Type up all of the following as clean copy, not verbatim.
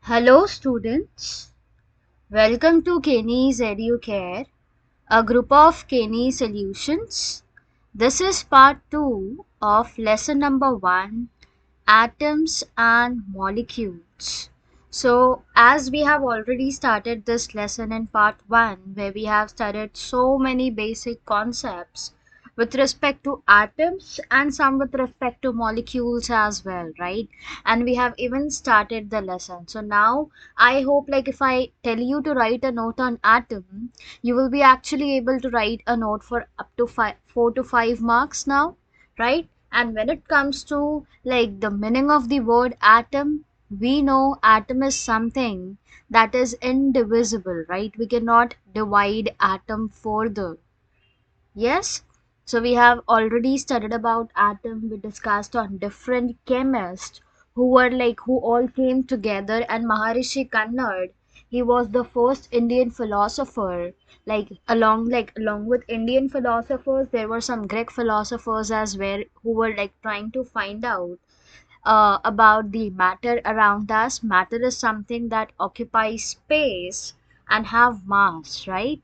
Hello, students. Welcome to KENE'S Educare, a group of KENE solutions. This is part 2 of lesson number 1, atoms and molecules. So, as we have already started this lesson in part 1, where we have studied so many basic concepts with respect to atoms and some with respect to molecules as well, right? And we have even started the lesson. So now I hope, like, if I tell you to write a note on atom, you will be actually able to write a note for up to 4 to 5 marks now, right? And when it comes to like the meaning of the word atom, we know atom is something that is indivisible, right? We cannot divide atom further. Yes? So we have already studied about atom. We discussed on different chemists who all came together, and Maharishi Kannad, he was the first Indian philosopher. Along with Indian philosophers, there were some Greek philosophers as well who were like trying to find out about the matter around us. Matter is something that occupies space and have mass, right?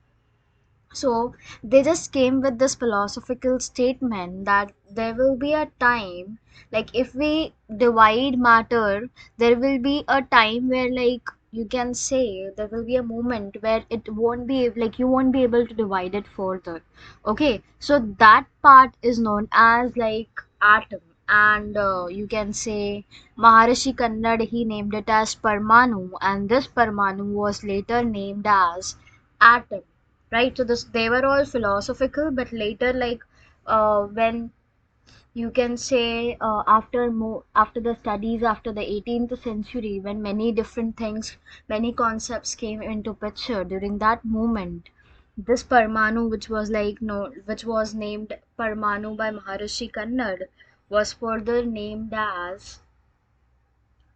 So they just came with this philosophical statement that there will be a time, like if we divide matter, there will be a time where, like, you can say there will be a moment where it won't be like you won't be able to divide it further. Okay, so that part is known as like atom. And you can say Maharishi Kannad, he named it as Parmanu, and this Parmanu was later named as atom, right? So this they were all philosophical, but later, like, when you can say after the studies after the 18th century, when many different things, many concepts came into picture during that moment, this Parmanu, which was like no which was named Parmanu by Maharishi Kannad, was further named as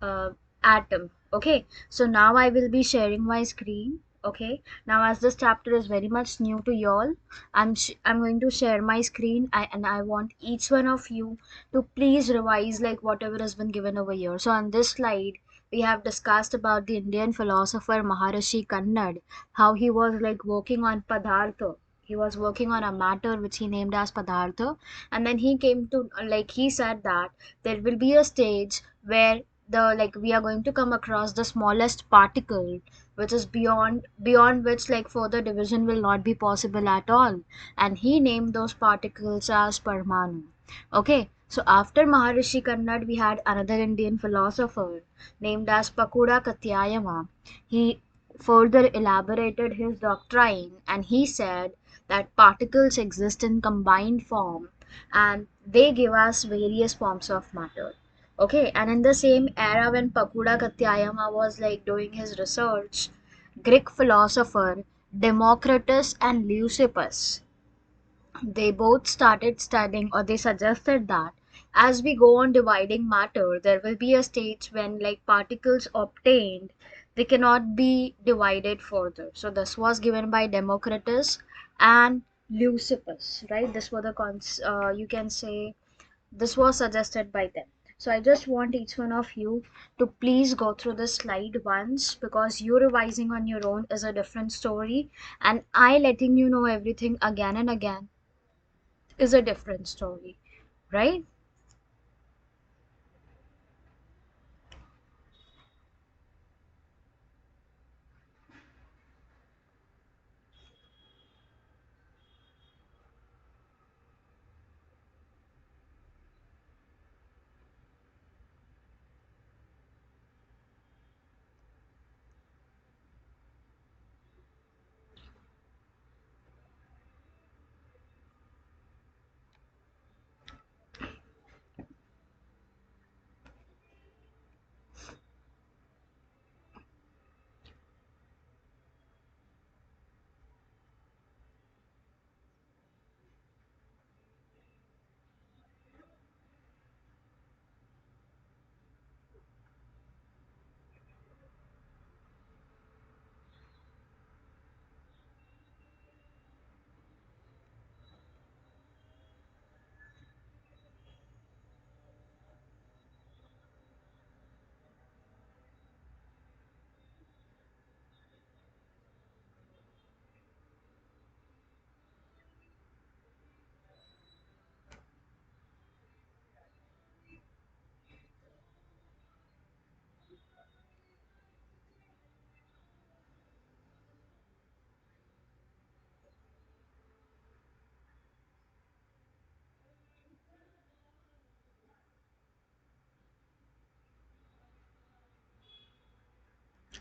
uh, atom. Okay, so now I will be sharing my screen. Okay, now as this chapter is very much new to y'all, I'm going to share my screen. And I want each one of you to please revise like whatever has been given over here. So on this slide we have discussed about the Indian philosopher Maharishi Kannad, how he was like working on padartha. He was working on a matter which he named as padartha, and then he came to, like, he said that there will be a stage where the like we are going to come across the smallest particle, which is beyond which like further division will not be possible at all, and he named those particles as Parmanu. Okay, so after Maharishi Kannad, we had another Indian philosopher named as Pakuda Katyayama. He further elaborated his doctrine, and he said that particles exist in combined form, and they give us various forms of matter. Okay, and in the same era when Pakuda Katyayama was like doing his research, Greek philosopher Democritus and Leucippus, they both started studying, or they suggested that as we go on dividing matter, there will be a stage when like particles obtained, they cannot be divided further. So this was given by Democritus and Leucippus, right? This were the you can say this was suggested by them. So I just want each one of you to please go through this slide once, because you revising on your own is a different story, and I letting you know everything again and again is a different story, right?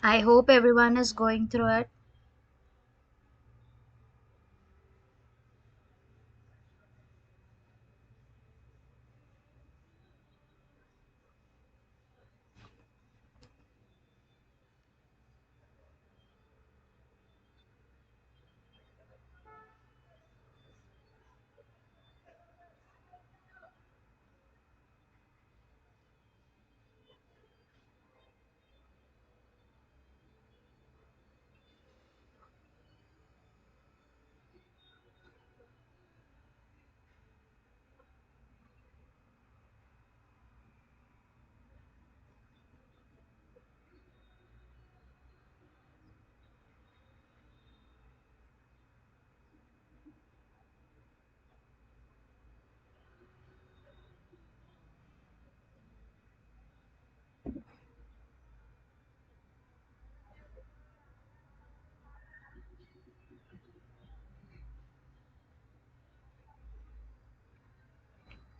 I hope everyone is going through it.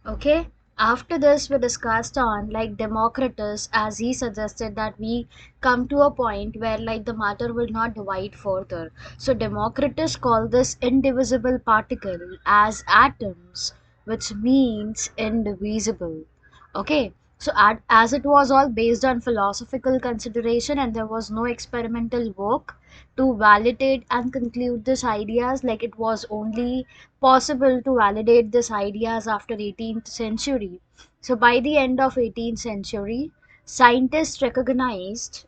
Okay. After this, we discussed on like Democritus, as he suggested that we come to a point where like the matter will not divide further. So Democritus called this indivisible particle as atoms, which means indivisible. Okay. So as it was all based on philosophical consideration and there was no experimental work to validate and conclude these ideas, like it was only possible to validate these ideas after 18th century. So by the end of 18th century, scientists recognized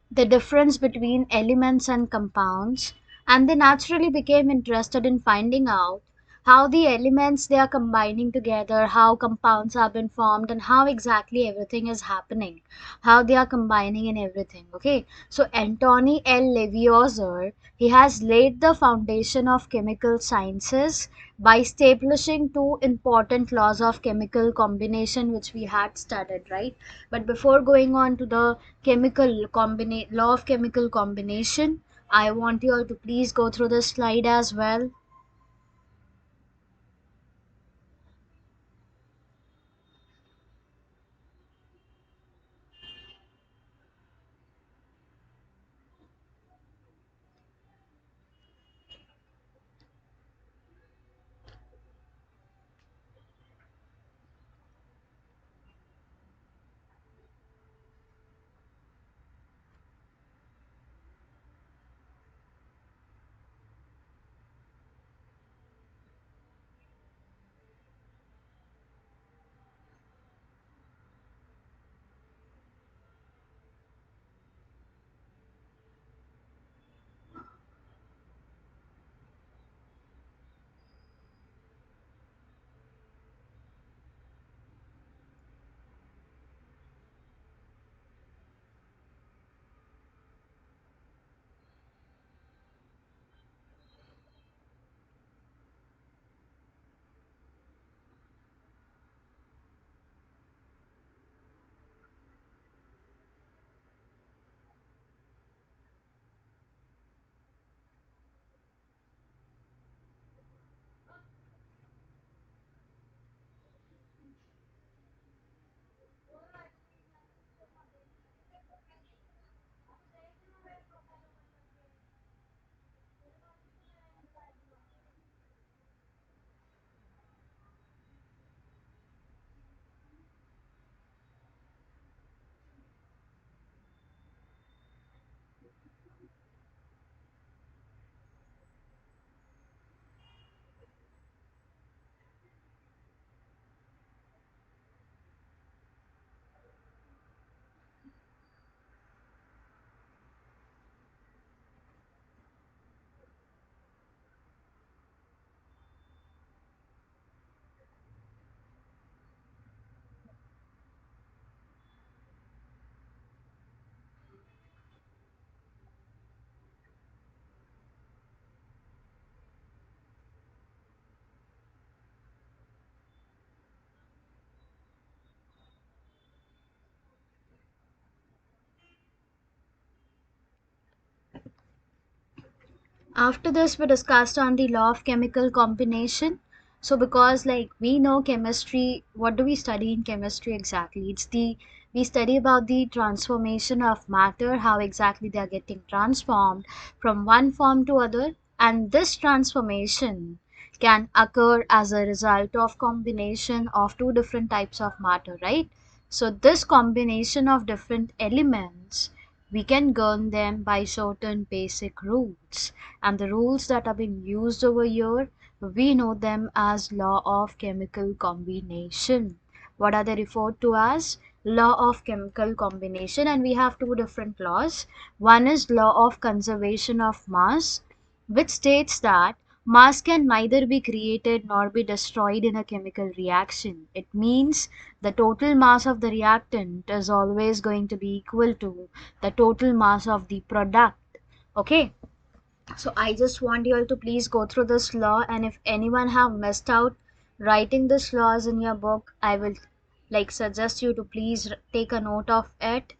the difference between elements and compounds, and they naturally became interested in finding out how the elements they are combining together, how compounds have been formed, and how exactly everything is happening, how they are combining and everything. Okay, so Antony L. Lavoisier, he has laid the foundation of chemical sciences by establishing two important laws of chemical combination which we had studied, right? But before going on to the law of chemical combination, I want you all to please go through this slide as well. After this, we discussed on the law of chemical combination. So because like we know chemistry, what do we study in chemistry exactly? It's the We study about the transformation of matter, how exactly they are getting transformed from one form to other, and this transformation can occur as a result of combination of two different types of matter, right? So this combination of different elements, we can govern them by certain basic rules, and the rules that are being used over here, we know them as law of chemical combination. What are they referred to as? Law of chemical combination. And we have two different laws. One is law of conservation of mass, which states that mass can neither be created nor be destroyed in a chemical reaction. It means the total mass of the reactant is always going to be equal to the total mass of the product. Okay, so I just want you all to please go through this law, and if anyone have missed out writing this laws in your book, I will like suggest you to please take a note of it.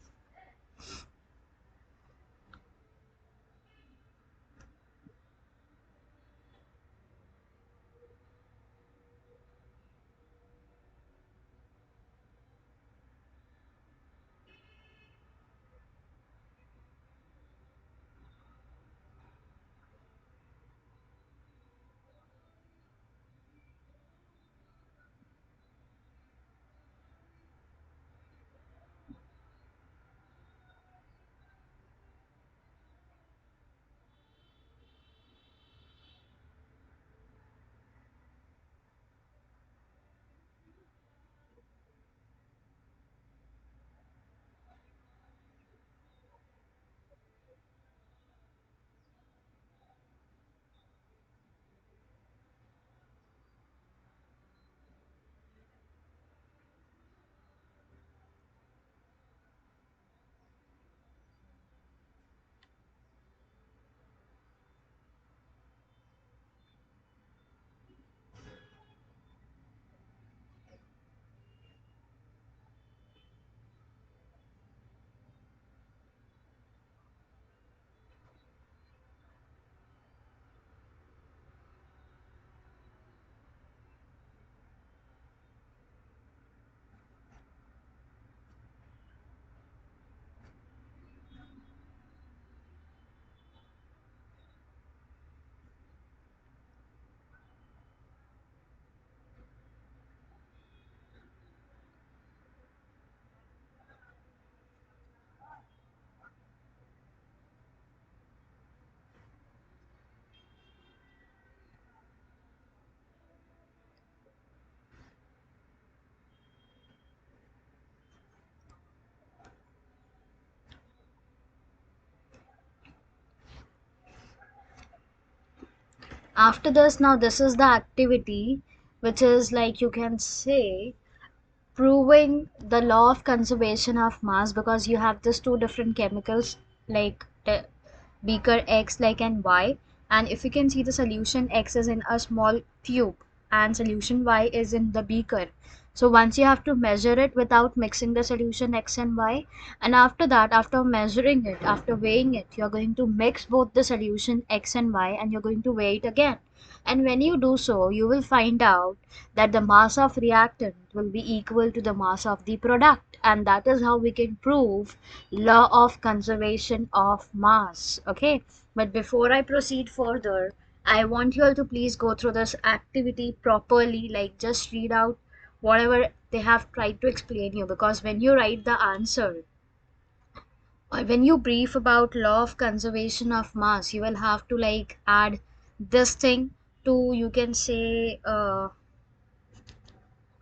After this, now this is the activity which is like you can say proving the law of conservation of mass, because you have these two different chemicals like beaker X like and Y, and if you can see the solution X is in a small tube and solution Y is in the beaker. So once you have to measure it without mixing the solution X and Y, and after that, after measuring it, after weighing it, you're going to mix both the solution X and Y and you're going to weigh it again. And when you do so, you will find out that the mass of reactant will be equal to the mass of the product, and that is how we can prove law of conservation of mass. Okay, but before I proceed further, I want you all to please go through this activity properly, like just read out whatever they have tried to explain you, because when you write the answer or when you brief about law of conservation of mass, you will have to like add this thing to, you can say,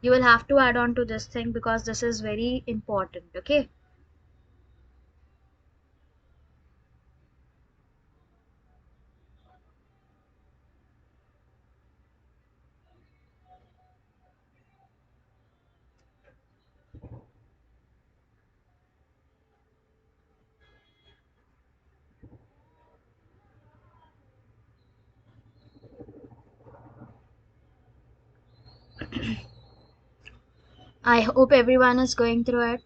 you will have to add on to this thing because this is very important. Okay, I hope everyone is going through it.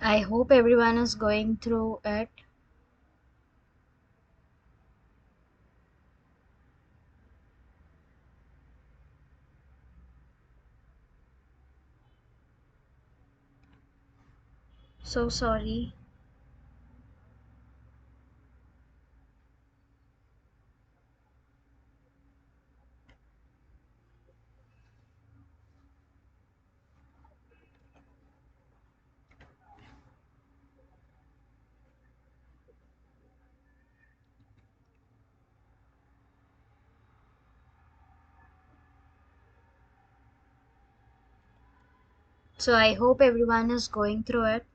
I hope everyone is going through it. So sorry. So I hope everyone is going through it.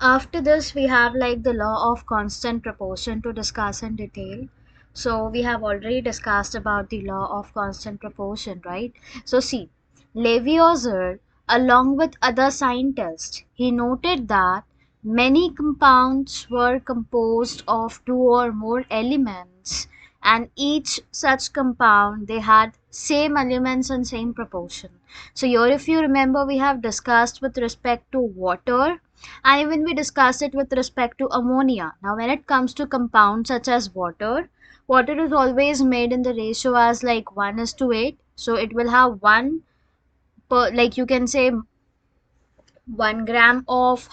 After this, we have like the law of constant proportion to discuss in detail. So we have already discussed about the law of constant proportion, right? So see, Lavoisier, along with other scientists, he noted that many compounds were composed of two or more elements, and each such compound they had same elements and same proportion. So here, if you remember, we have discussed with respect to water, and even we discussed it with respect to ammonia. Now, when it comes to compounds such as water, water is always made in the ratio as like 1 is to 8. So it will have 1 per, like you can say 1 gram of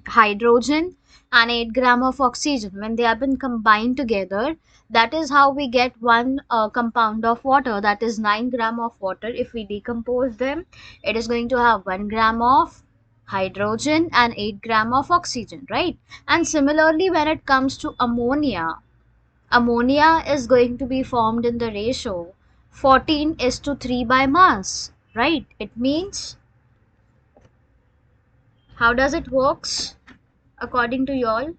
hydrogen and 8 gram of oxygen. When they have been combined together, that is how we get one compound of water, that is 9 gram of water. If we decompose them, it is going to have 1 gram of hydrogen and 8 gram of oxygen, right? And similarly, when it comes to ammonia, ammonia is going to be formed in the ratio 14 is to 3 by mass, right? It means, how does it works according to y'all?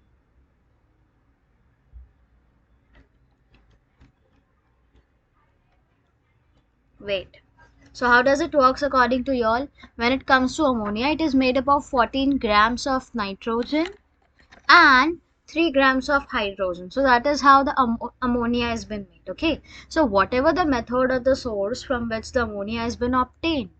Wait. So how does it works according to y'all? When it comes to ammonia, it is made up of 14 grams of nitrogen and 3 grams of hydrogen. So that is how the ammonia has been made. Okay. So whatever the method or the source from which the ammonia has been obtained,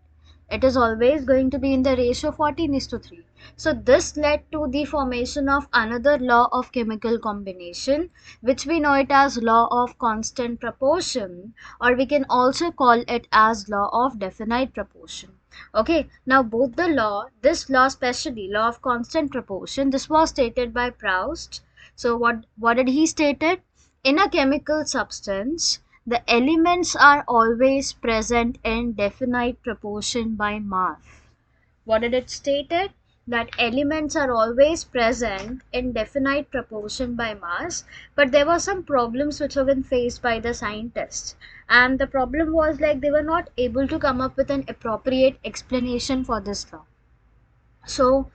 it is always going to be in the ratio 14 is to 3. So this led to the formation of another law of chemical combination, which we know it as law of constant proportion, or we can also call it as law of definite proportion. Okay, now both the law, this law especially, law of constant proportion, this was stated by Proust. So what did he stated? In a chemical substance, the elements are always present in definite proportion by mass. What did it stated? That elements are always present in definite proportion by mass, but there were some problems which have been faced by the scientists. And the problem was like they were not able to come up with an appropriate explanation for this law. So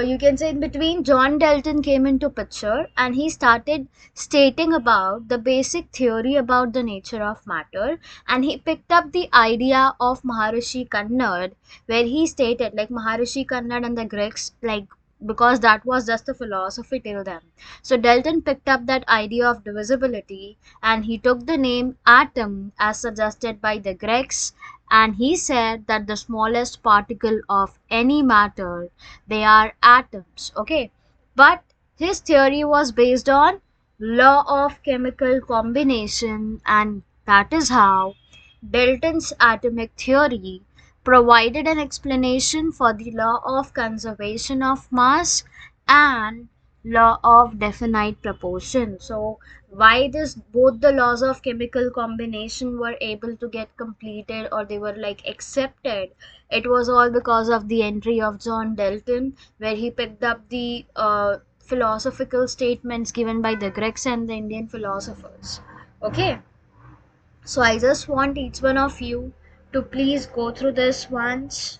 you can say in between, John Dalton came into picture and he started stating about the basic theory about the nature of matter, and he picked up the idea of Maharishi Kannad, where he stated like Maharishi Kannad and the Greeks, like because that was just the philosophy till then. So Dalton picked up that idea of divisibility and he took the name atom as suggested by the Greeks, and he said that the smallest particle of any matter, they are atoms. Okay, but his theory was based on law of chemical combination, and that is how Dalton's atomic theory provided an explanation for the law of conservation of mass and law of definite proportion. So why this both the laws of chemical combination were able to get completed, or they were like accepted, it was all because of the entry of John Dalton, where he picked up the philosophical statements given by the Greeks and the Indian philosophers. Okay, so I just want each one of you to please go through this once.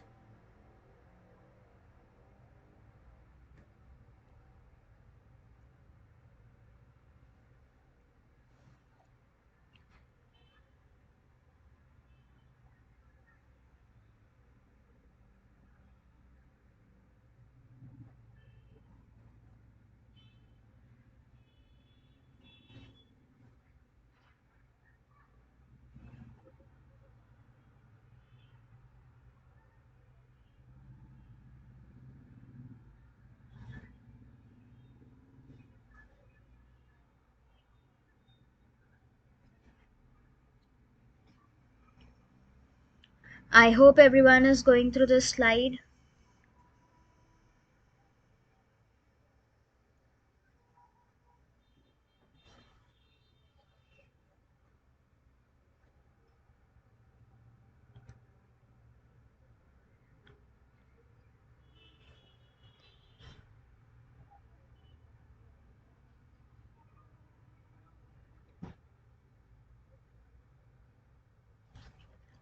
I hope everyone is going through this slide.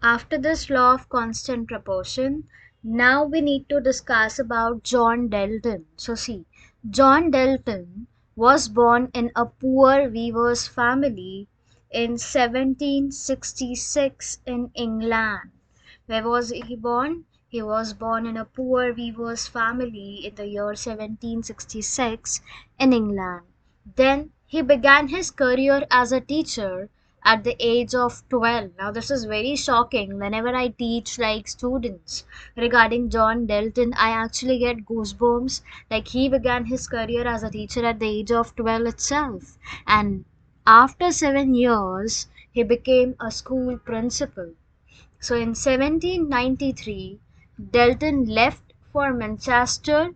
After this law of constant proportion, now we need to discuss about John Dalton. So see, John Dalton was born in a poor weaver's family in 1766 in England. Where was he born? He was born in a poor weaver's family in the year 1766 in England. Then he began his career as a teacher at the age of 12. Now this is very shocking. Whenever I teach like students regarding John Dalton, I actually get goosebumps. Like he began his career as a teacher at the age of 12 itself. And after 7 years, he became a school principal. So in 1793, Dalton left for Manchester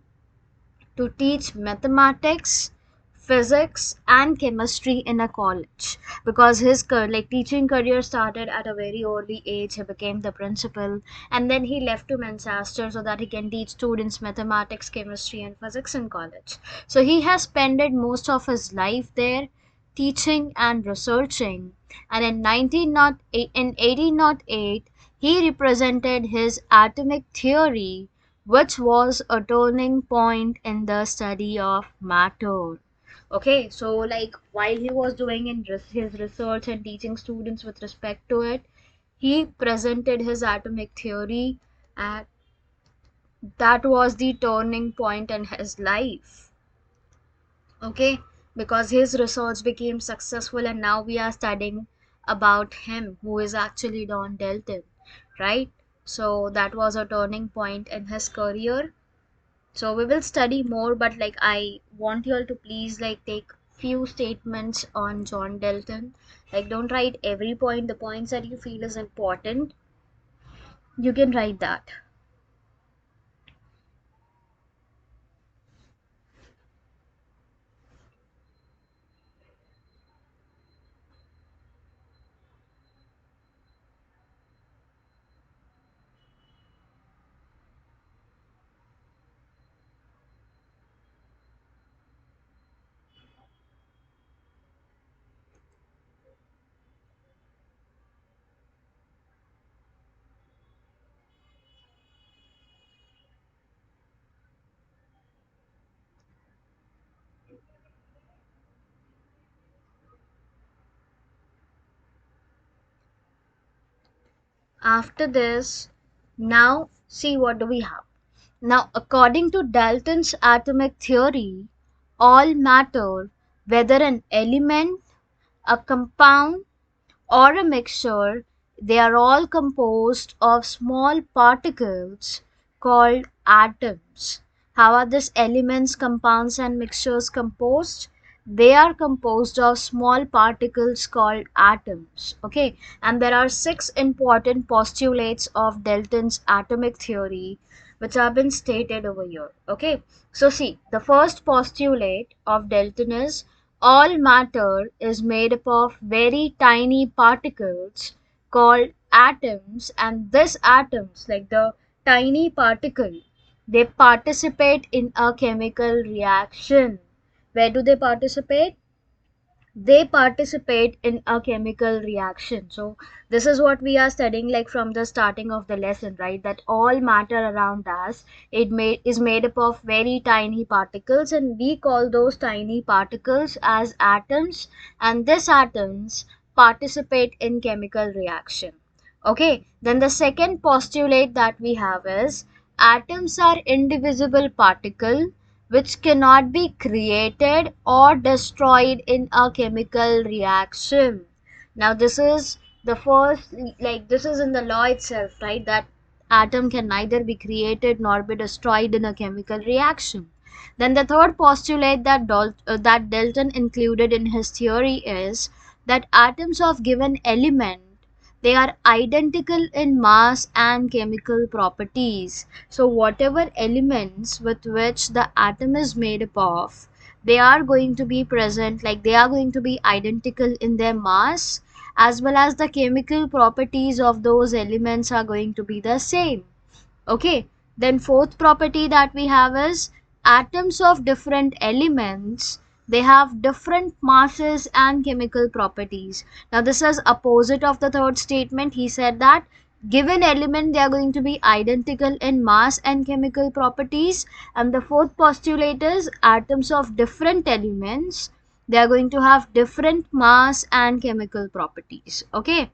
to teach mathematics, physics, and chemistry in a college, because his like teaching career started at a very early age. He became the principal, and then he left to Manchester so that he can teach students mathematics, chemistry, and physics in college. So he has spent most of his life there teaching and researching, and in 1808 he represented his atomic theory, which was a turning point in the study of matter. Okay, so like while he was doing his research and teaching students with respect to it, he presented his atomic theory, and that was the turning point in his life. Okay, because his research became successful, and now we are studying about him, who is actually Don Dalton, right? So that was a turning point in his career. So we will study more, but like I want you all to please like take few statements on John Dalton. Like don't write every point. The points that you feel is important, you can write that. After this, now see what do we have. Now, according to Dalton's atomic theory, all matter, whether an element, a compound, or a mixture, they are all composed of small particles called atoms. How are these elements, compounds, and mixtures composed? They are composed of small particles called atoms. Okay, and there are six important postulates of Dalton's atomic theory which have been stated over here. Okay, so see, the first postulate of Dalton is all matter is made up of very tiny particles called atoms, and these atoms, like the tiny particle, they participate in a chemical reaction. Where do they participate? They participate in a chemical reaction. So this is what we are studying, like from the starting of the lesson, right? That all matter around us, is made up of very tiny particles, and we call those tiny particles as atoms, and these atoms participate in chemical reaction. Okay, then the second postulate that we have is atoms are indivisible particle which cannot be created or destroyed in a chemical reaction. Now this is the first, like this is in the law itself, right? That atom can neither be created nor be destroyed in a chemical reaction. Then the third postulate that Dalton included in his theory is that atoms of given element, they are identical in mass and chemical properties. So whatever elements with which the atom is made up of, they are going to be present, like they are going to be identical in their mass, as well as the chemical properties of those elements are going to be the same. Okay, then fourth property that we have is atoms of different elements, they have different masses and chemical properties. Now this is opposite of the third statement. He said that given element they are going to be identical in mass and chemical properties, and the fourth postulate is atoms of different elements, they are going to have different mass and chemical properties. Okay,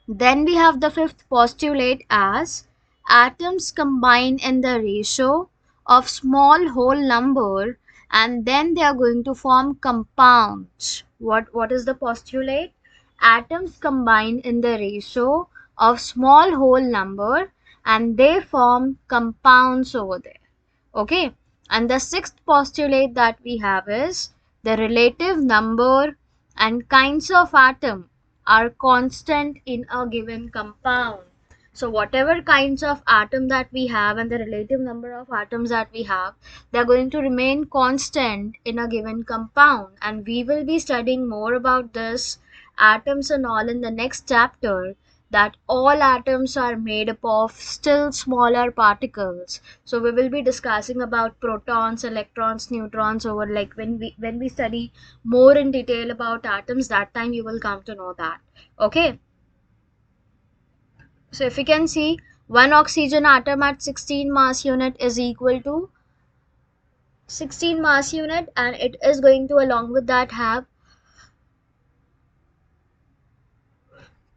then we have the fifth postulate as atoms combine in the ratio of small whole number, and then they are going to form compounds. What is the postulate? Atoms combine in the ratio of small whole number and they form compounds over there. Okay, and the sixth postulate that we have is the relative number and kinds of atom are constant in a given compound. So whatever kinds of atom that we have and the relative number of atoms that we have, they are going to remain constant in a given compound, and we will be studying more about this atoms and all in the next chapter, that all atoms are made up of still smaller particles. So we will be discussing about protons, electrons, neutrons over, like when we study more in detail about atoms, that time you will come to know that. Okay, so if you can see, one oxygen atom at 16 mass unit is equal to 16 mass unit, and it is going to along with that have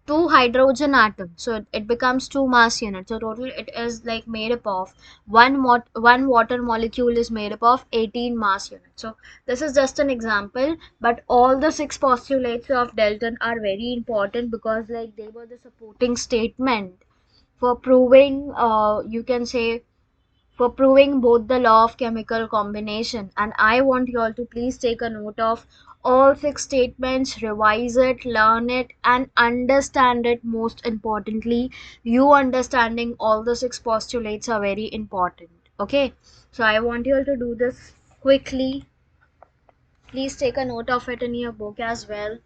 two hydrogen atoms, so it becomes two mass units. So total it is like made up of one water molecule is made up of 18 mass units. So this is just an example, but all the six postulates of Dalton are very important because like they were the supporting statement for proving, you can say, for proving both the law of chemical combination. And I want you all to please take a note of all six statements, revise it, learn it, and understand it. Most importantly, you understanding all the six postulates are very important. Okay, so I want you all to do this quickly. Please take a note of it in your book as well.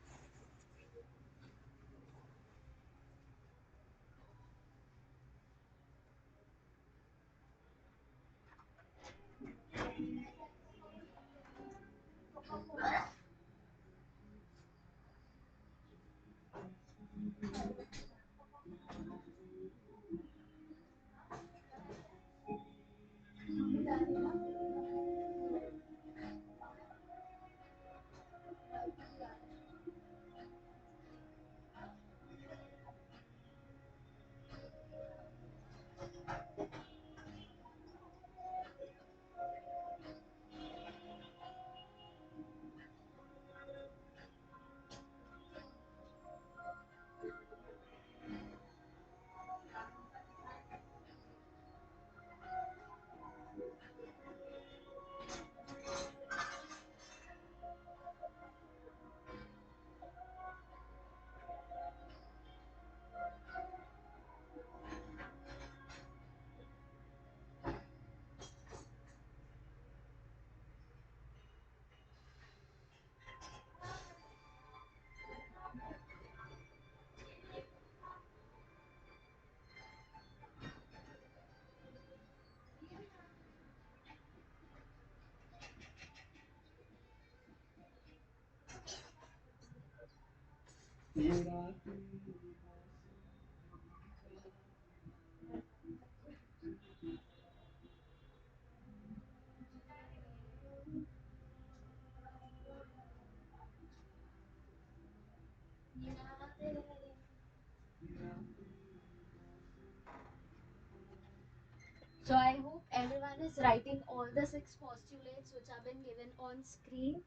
So I hope everyone is writing all the six postulates which have been given on screen.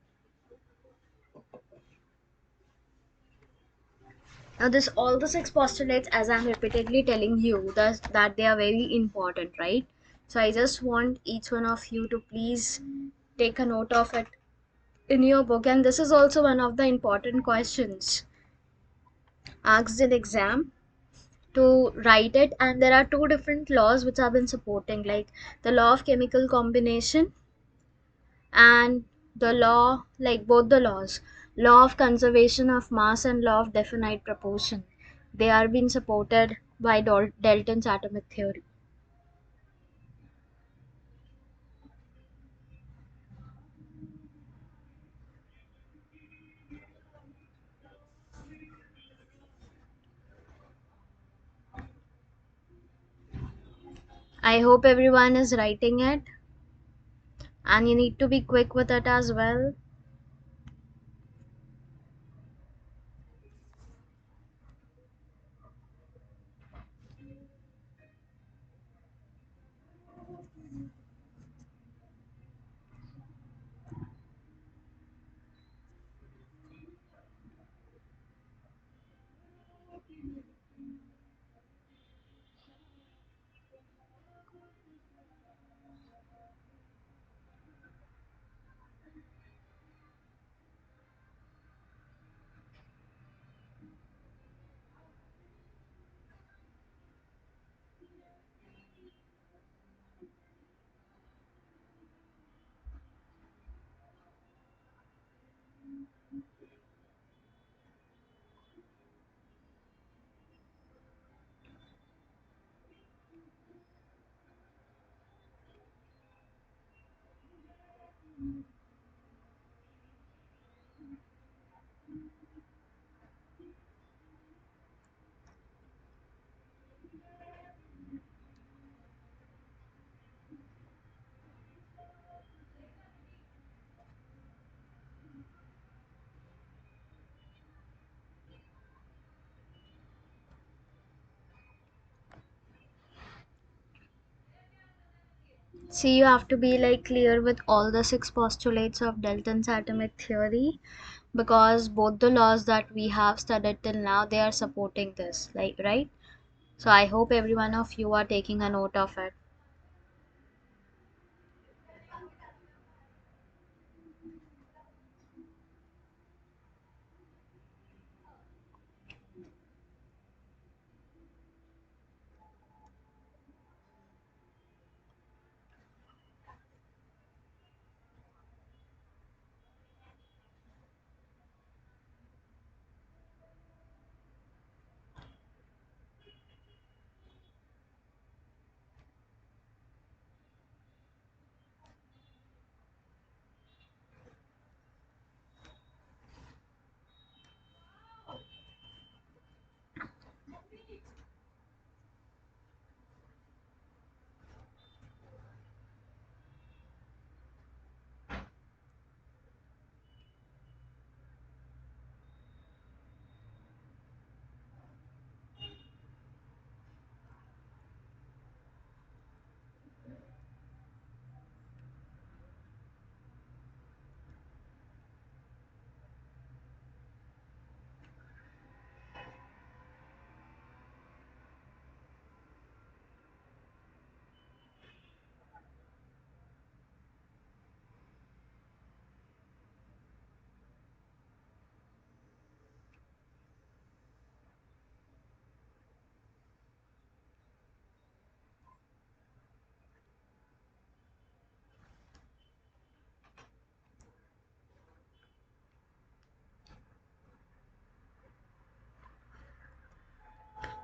Now this all the six postulates, as I'm repeatedly telling you, that they are very important, right? So I just want each one of you to please take a note of it in your book, and this is also one of the important questions asked in exam to write it. And there are two different laws which have been supporting, like the law of chemical combination and the law, like both the laws, law of conservation of mass and law of definite proportion, they are being supported by Dalton's atomic theory. I hope everyone is writing it, and you need to be quick with it as well. See, you have to be like clear with all the six postulates of Dalton's atomic theory, because both the laws that we have studied till now, they are supporting this, like, right? So I hope every one of you are taking a note of it.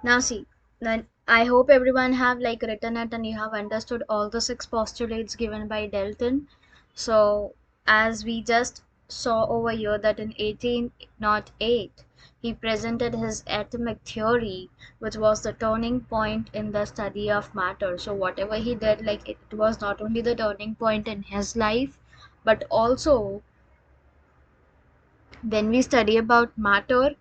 Now see, then I hope everyone have like written it and you have understood all the six postulates given by Dalton. So as we just saw over here that in 1808 he presented his atomic theory, which was the turning point in the study of matter. So whatever he did, like it was not only the turning point in his life, but also when we study about matter,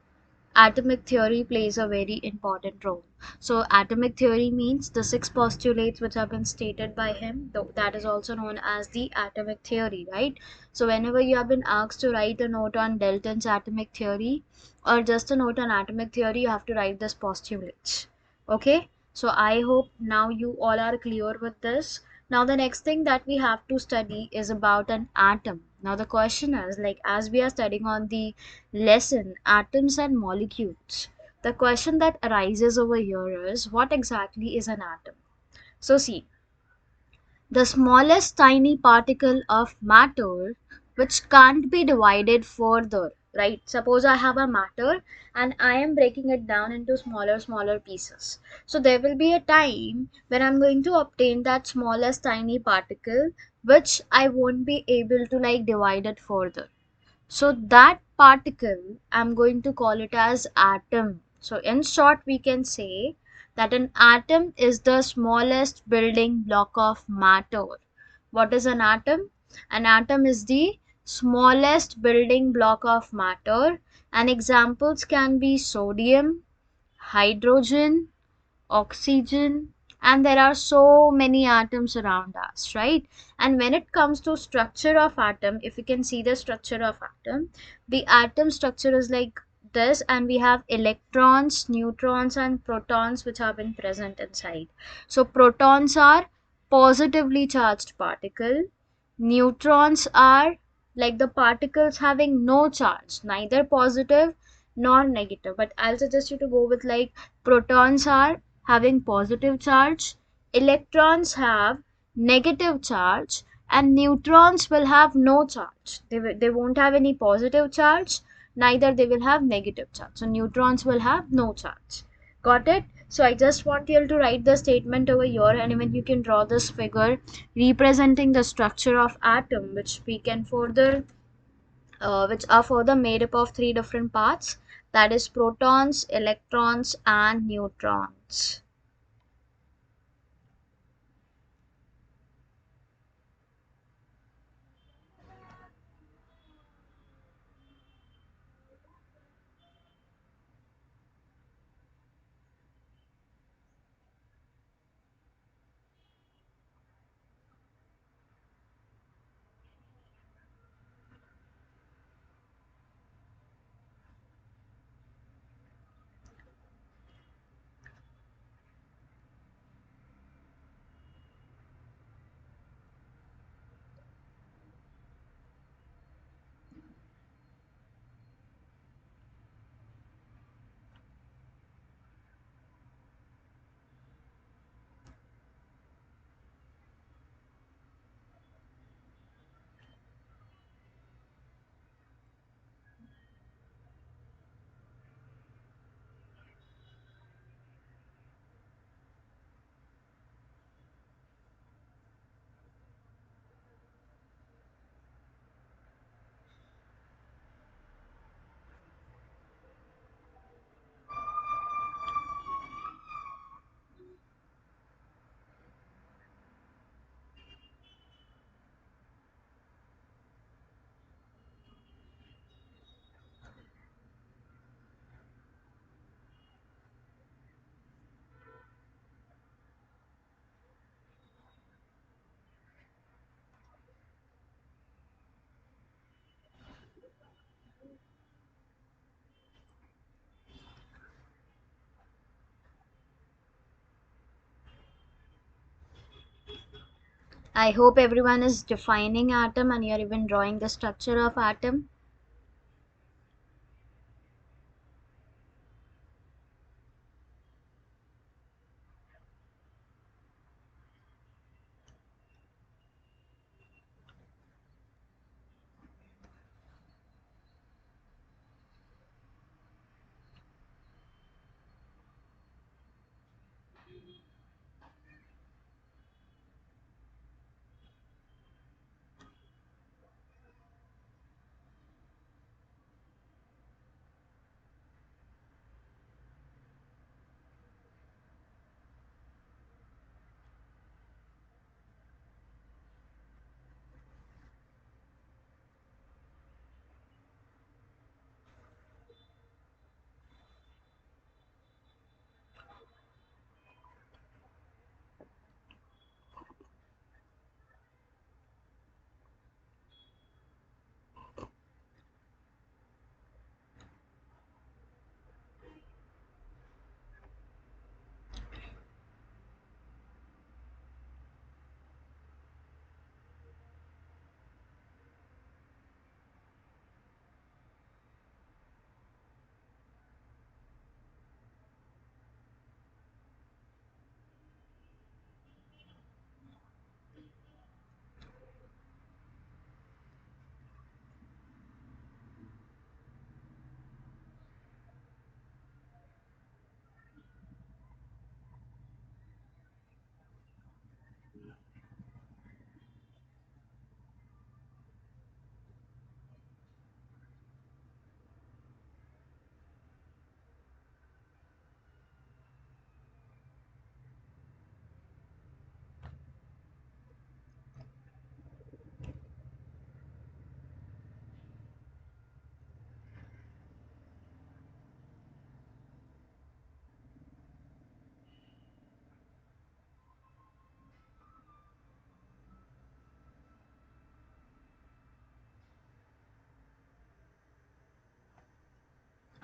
atomic theory plays a very important role. So atomic theory means the six postulates which have been stated by him, that is also known as the atomic theory, right? So whenever you have been asked to write a note on Dalton's atomic theory or just a note on atomic theory, you have to write this postulates. Okay, so I hope now you all are clear with this. Now the next thing that we have to study is about an atom. Now the question is, like, as we are studying on the lesson atoms and molecules, the question that arises over here is, what exactly is an atom? So see, the smallest tiny particle of matter which can't be divided further, right? Suppose I have a matter and I am breaking it down into smaller pieces, so there will be a time when I'm going to obtain that smallest tiny particle which I won't be able to like divide it further. So that particle, I'm going to call it as atom. So in short, we can say that an atom is the smallest building block of matter. What is an atom? An atom is the smallest building block of matter, and examples can be sodium, hydrogen, oxygen, and there are so many atoms around us, right? And when it comes to structure of atom, if you can see the structure of atom, the atom structure is like this, and we have electrons, neutrons, and protons which have been present inside. So protons are positively charged particle, neutrons are like the particles having no charge, neither positive nor negative, but I'll suggest you to go with like protons are having positive charge, electrons have negative charge, and neutrons will have no charge. They won't have any positive charge, neither they will have negative charge. So neutrons will have no charge. Got it? So I just want you all to write the statement over here, and even you can draw this figure representing the structure of atom, which we can further which are further made up of three different parts, that is protons, electrons, and neutrons. I hope everyone is defining atom and you're even drawing the structure of atom.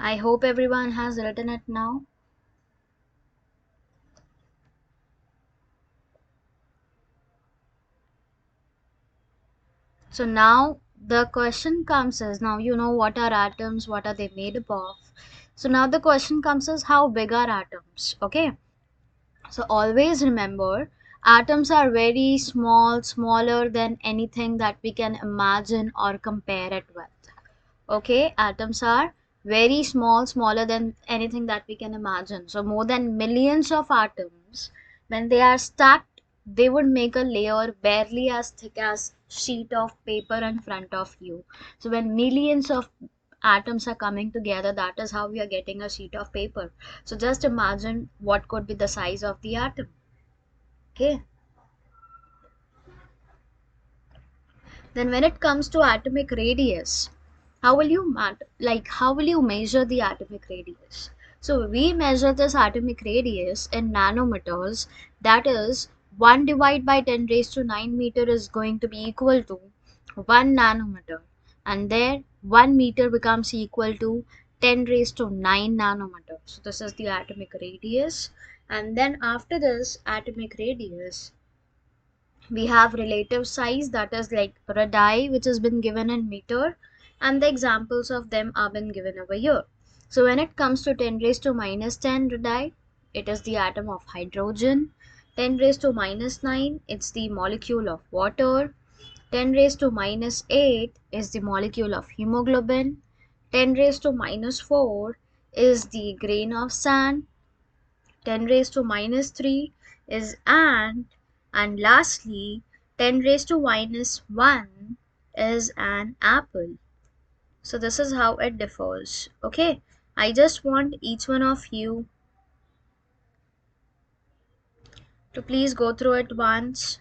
I hope everyone has written it now. So now the question comes as, now you know what are atoms, what are they made up of. So now the question comes as, how big are atoms? Okay. So always remember, atoms are very small, smaller than anything that we can imagine or compare it with. Okay, atoms are very small, smaller than anything that we can imagine. So more than millions of atoms, when they are stacked, they would make a layer barely as thick as sheet of paper in front of you. So when millions of atoms are coming together, that is how we are getting a sheet of paper. So just imagine what could be the size of the atom. Okay. Then when it comes to atomic radius, how will you measure the atomic radius? So we measure this atomic radius in nanometers. That is, 1 divided by 10 raised to 9 meter is going to be equal to 1 nanometer. And there 1 meter becomes equal to 10 raised to 9 nanometers. So this is the atomic radius. And then after this atomic radius, we have relative size, that is like radii, which has been given in meter, and the examples of them are been given over here. So when it comes to 10 raised to minus 10 radii, it is the atom of hydrogen. 10 raised to minus 9, it's the molecule of water. 10 raised to minus 8 is the molecule of hemoglobin. 10 raised to minus 4 is the grain of sand. 10 raised to minus 3 is ant, and lastly 10 raised to minus 1 is an apple. So this is how it differs. Okay, I just want each one of you to please go through it once.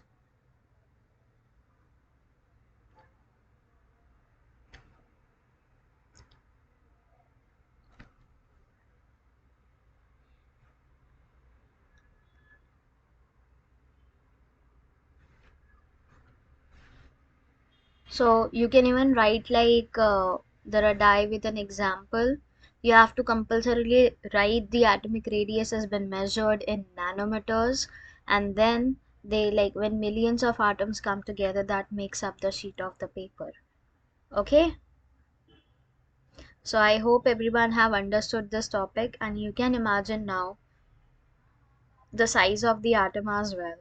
So you can even write like the radii with an example. You have to compulsorily write the atomic radius has been measured in nanometers, and then they, like when millions of atoms come together, that makes up the sheet of the paper. Okay, so I hope everyone have understood this topic, and you can imagine now the size of the atom as well.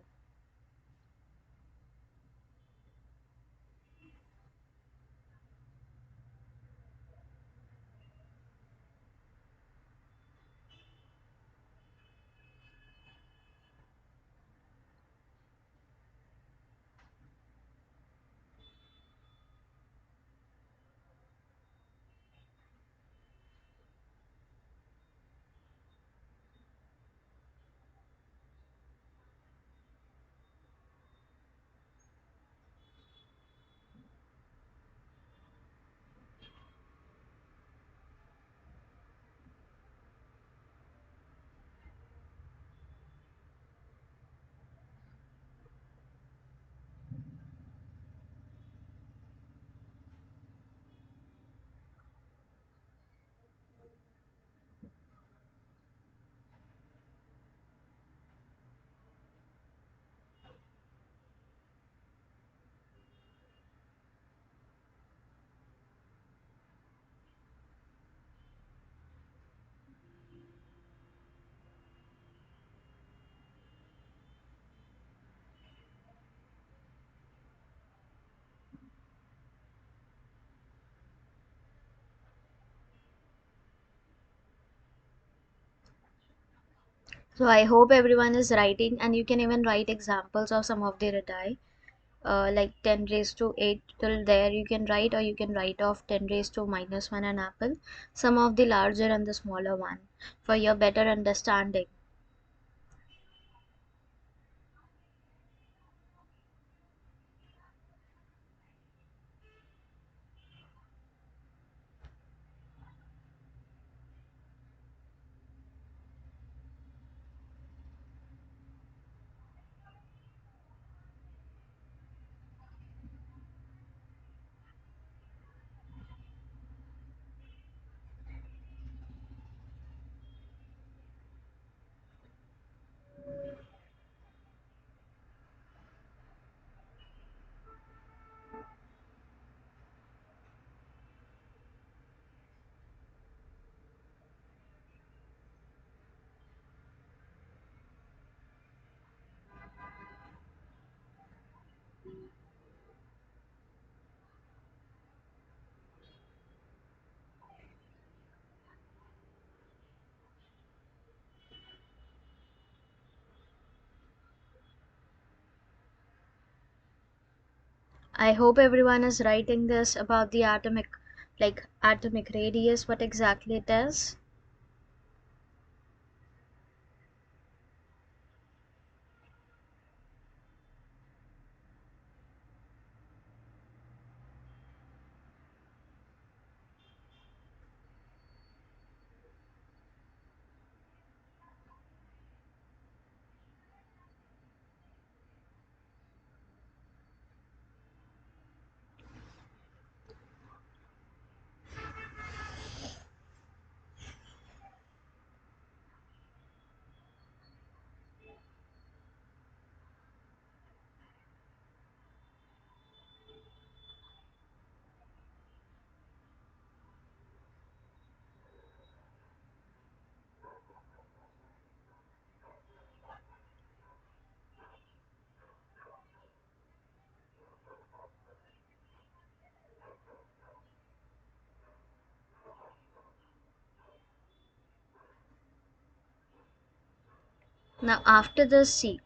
So I hope everyone is writing, and you can even write examples of some of the radii, like 10 raised to 8 till there you can write, or you can write off 10 raised to minus 1 an apple, some of the larger and the smaller one, for your better understanding. I hope everyone is writing this about the atomic radius, what exactly it is. Now, after this, see,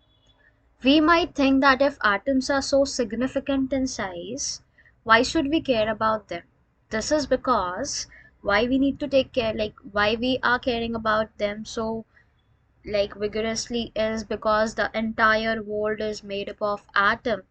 we might think that if atoms are so significant in size, why should we care about them? This is because why we need to take care, like why we are caring about them so vigorously is because the entire world is made up of atoms,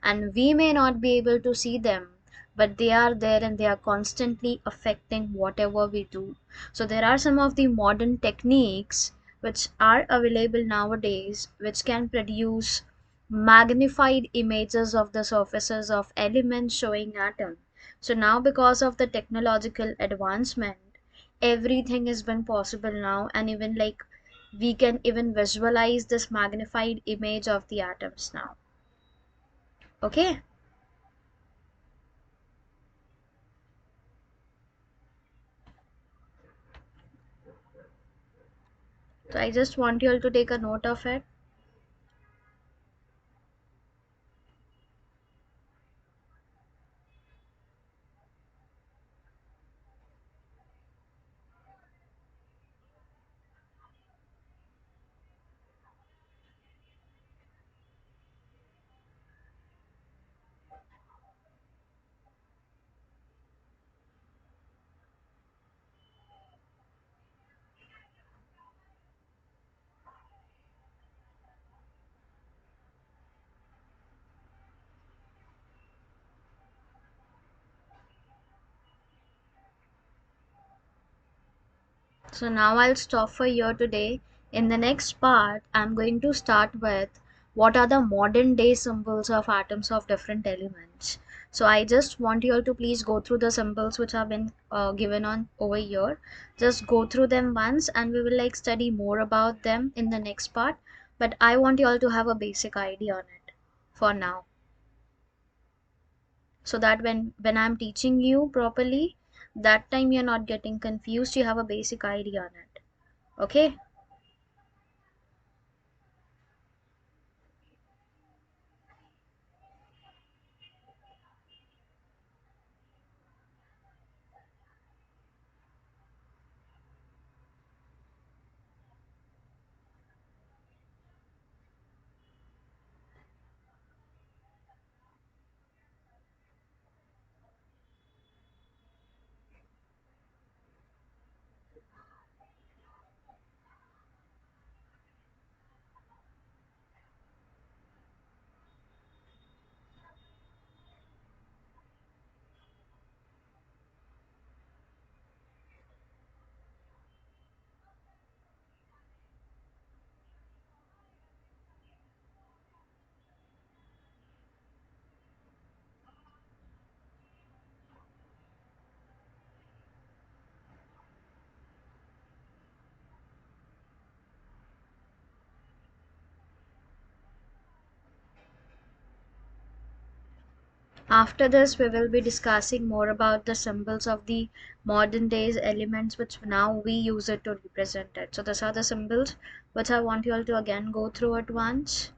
and we may not be able to see them, but they are there and they are constantly affecting whatever we do. So there are some of the modern techniques which are available nowadays which can produce magnified images of the surfaces of elements showing atom. So now, because of the technological advancement, everything has been possible now, and even we can even visualize this magnified image of the atoms now. Okay. So I just want you all to take a note of it. So now I'll stop for here today. In the next part, I'm going to start with what are the modern day symbols of atoms of different elements. So I just want you all to please go through the symbols which have been given on over here. Just go through them once and we will study more about them in the next part. But I want you all to have a basic idea on it for now, so that when I'm teaching you properly, that time you're not getting confused, you have a basic idea on it. Okay. After this, we will be discussing more about the symbols of the modern days elements which now we use it to represent it. So these are the symbols which I want you all to again go through at once.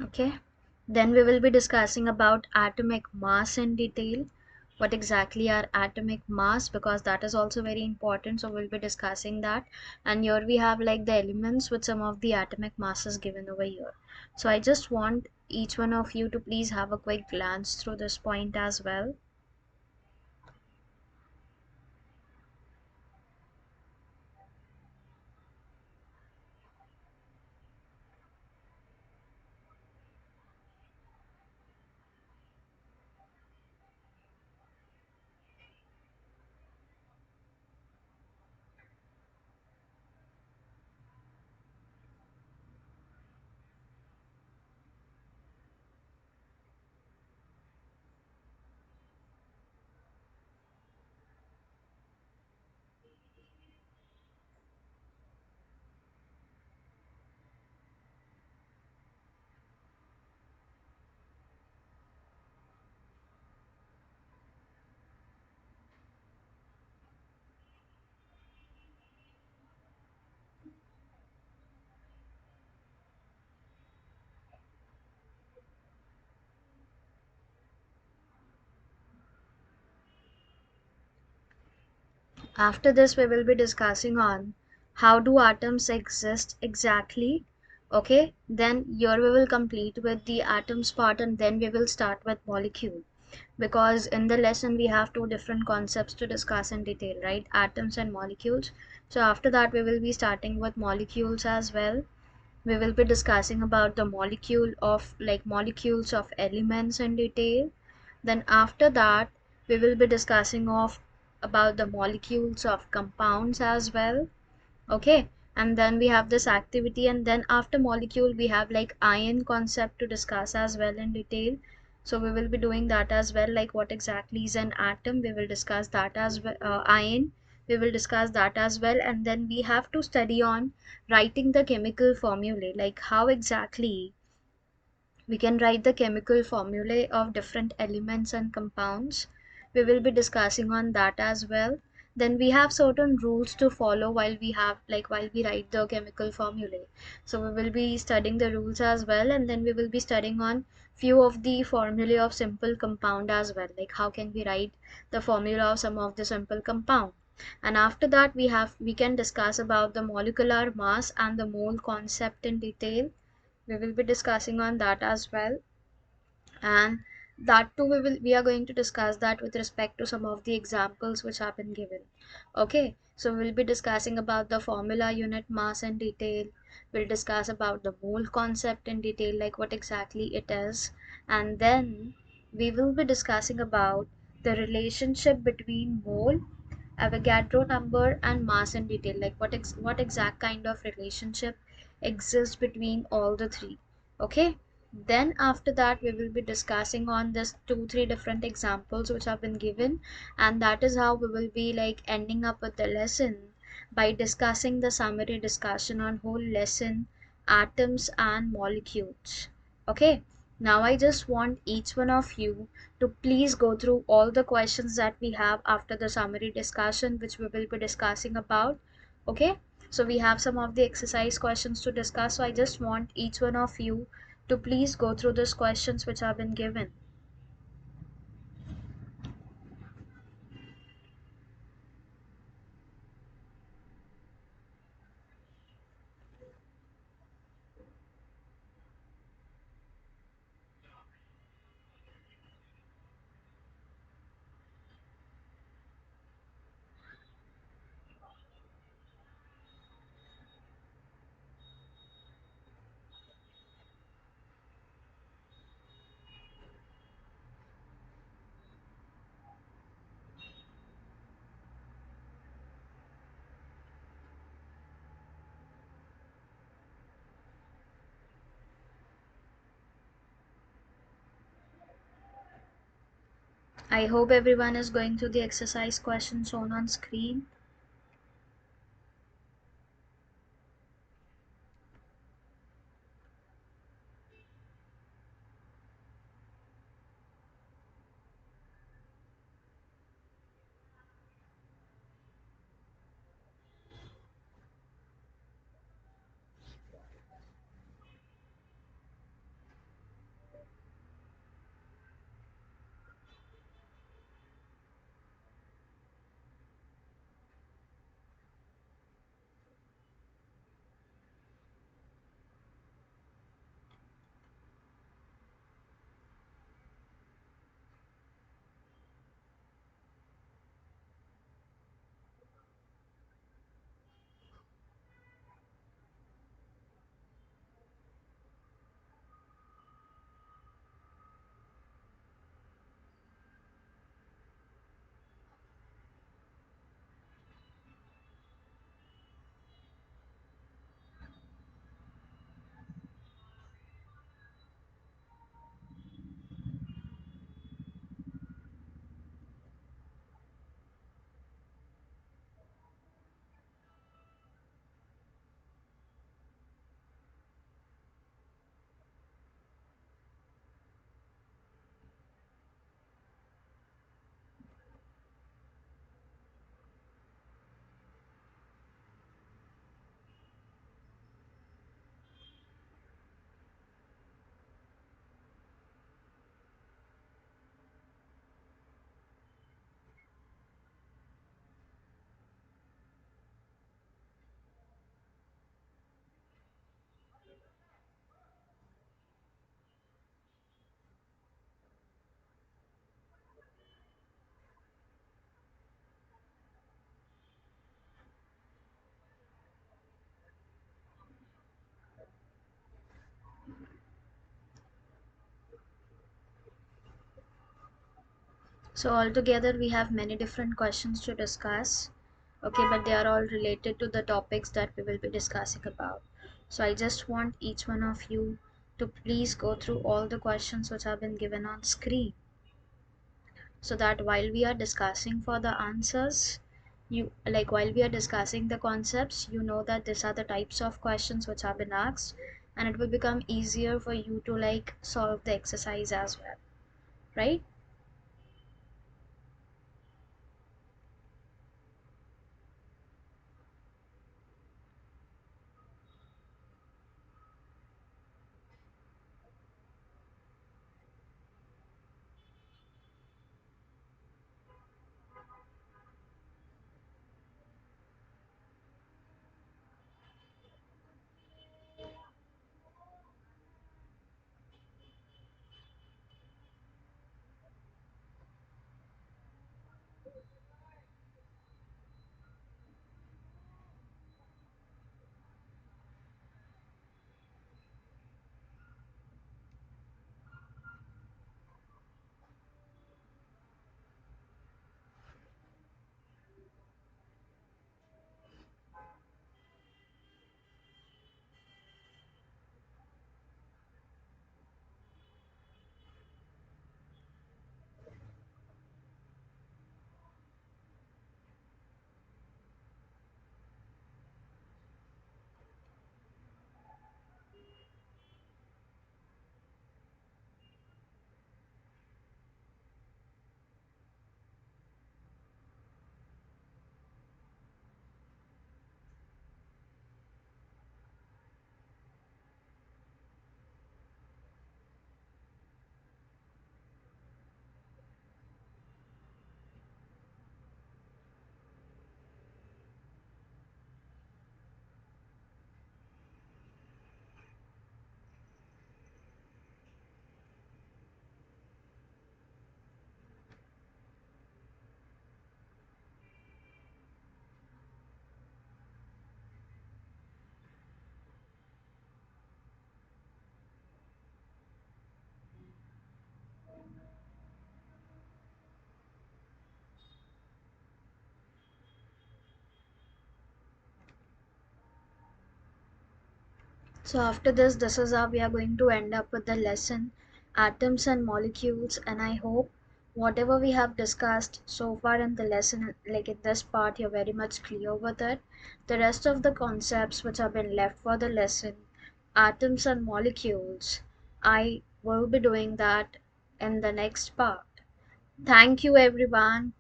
Okay, then we will be discussing about atomic mass in detail. What exactly are atomic mass, because that is also very important, so we'll be discussing that. And here we have like the elements with some of the atomic masses given over here. So I just want each one of you to please have a quick glance through this point as well. After this, we will be discussing on how do atoms exist exactly. Okay, then here we will complete with the atoms part, and then we will start with molecule, because in the lesson we have two different concepts to discuss in detail, right? Atoms and molecules. So after that we will be starting with molecules as well. We will be discussing about the molecule of like molecules of elements in detail. Then after that we will be discussing of about the molecules of compounds as well. Okay, and then we have this activity, and then after molecule we have like ion concept to discuss as well in detail. So we will be doing that as well, like what exactly is an atom, we will discuss that as well. Ion, we will discuss that as well. And then we have to study on writing the chemical formulae, like how exactly we can write the chemical formulae of different elements and compounds. We will be discussing on that as well. Then we have certain rules to follow while we have like while we write the chemical formulae. So we will be studying the rules as well, and then we will be studying on few of the formulae of simple compound as well, like how can we write the formula of some of the simple compound. And after that we can discuss about the molecular mass and the mole concept in detail. We will be discussing on that as well. And that too we are going to discuss that with respect to some of the examples which have been given. Okay, so we'll be discussing about the formula unit mass in detail. We'll discuss about the mole concept in detail, like what exactly it is. And then we will be discussing about the relationship between mole, Avogadro number, and mass in detail, like what exact kind of relationship exists between all the three. Okay, then after that we will be discussing on this two three different examples which have been given, and that is how we will be like ending up with the lesson by discussing the summary discussion on whole lesson, atoms and molecules. Okay, now I just want each one of you to please go through all the questions that we have after the summary discussion which we will be discussing about. Okay, so we have some of the exercise questions to discuss, so I just want each one of you to please go through these questions which have been given. I hope everyone is going through the exercise questions shown on screen. So altogether we have many different questions to discuss. Okay, but they are all related to the topics that we will be discussing about. So I just want each one of you to please go through all the questions which have been given on screen, so that while we are discussing for the answers, you like while we are discussing the concepts, you know that these are the types of questions which have been asked, and it will become easier for you to like solve the exercise as well, right? So after this is how we are going to end up with the lesson, atoms and molecules. And I hope whatever we have discussed so far in the lesson, like in this part, you're very much clear with it. The rest of the concepts which have been left for the lesson, atoms and molecules, I will be doing that in the next part. Thank you everyone.